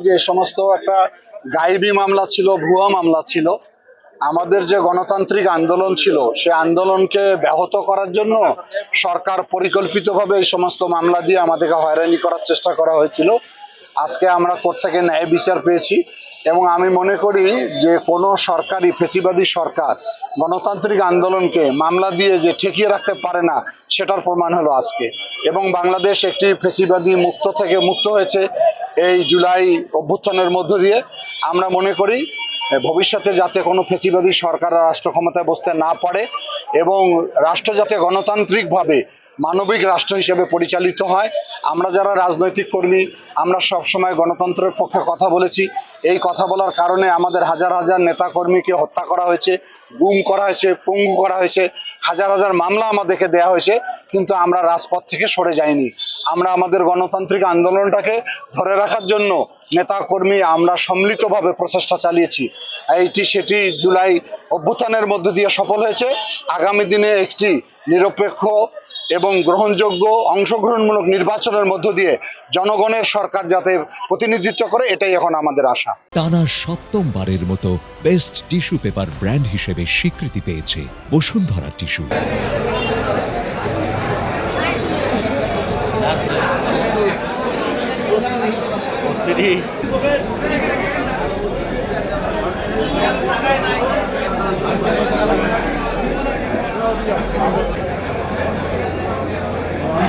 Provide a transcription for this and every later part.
যে সমস্ত একটা গায়েবী মামলা ছিল, ভুয়া মামলা ছিল, আমাদের যে গণতান্ত্রিক আন্দোলন ছিল সে আন্দোলনকে ব্যাহত করার জন্য সরকার পরিকল্পিতভাবে এই সমস্ত মামলা দিয়ে আমাদেরকে হয়রানি করার চেষ্টা করা হয়েছিল। আজকে আমরা কোর্ট থেকে ন্যায় বিচার পেয়েছি এবং আমি মনে করি যে কোনো সরকারি ফ্যাসিবাদী সরকার গণতান্ত্রিক আন্দোলনকে মামলা দিয়ে যে ঠেকিয়ে রাখতে পারে না সেটার প্রমাণ হলো আজকে। এবং বাংলাদেশ একটি ফ্যাসিবাদী মুক্ত থেকে মুক্ত হয়েছে এই জুলাই অভ্যুত্থানের মধ্য দিয়ে। আমরা মনে করি ভবিষ্যতে যাতে কোনো ফ্যাসিবাদী সরকার রাষ্ট্র ক্ষমতায় বসতে না পারে এবং রাষ্ট্র যাতে গণতান্ত্রিকভাবে মানবিক রাষ্ট্র হিসেবে পরিচালিত হয়। আমরা যারা রাজনৈতিক কর্মী আমরা সবসময় গণতন্ত্রের পক্ষে কথা বলেছি। এই কথা বলার কারণে আমাদের হাজার হাজার নেতাকর্মীকে হত্যা করা হয়েছে, গুম করা হয়েছে, পঙ্গু করা হয়েছে, হাজার হাজার মামলা আমাদেরকে দেয়া হয়েছে, কিন্তু আমরা রাজপথ থেকে সরে যাইনি। আমরা আমাদের গণতান্ত্রিক আন্দোলনটাকে ধরে রাখার জন্য নেতাকর্মী আমরা সম্মিলিতভাবে প্রচেষ্টা চালিয়েছি। এইটি সেটি জুলাই অভ্যুত্থানের মধ্য দিয়ে সফল হয়েছে। আগামী দিনে একটি নিরপেক্ষ এবং গ্রহণযোগ্য অংশগ্রহণমূলক নির্বাচনের মধ্য দিয়ে জনগণের সরকার যাতে প্রতিনিধিত্ব করে, এটাই এখন আমাদের আশা। টানা সপ্তমবারের মতো বেস্ট টিস্যু পেপার ব্র্যান্ড হিসেবে স্বীকৃতি পেয়েছে বসুন্ধরা টিস্যু।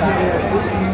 দাঁড়িয়ে আসছি।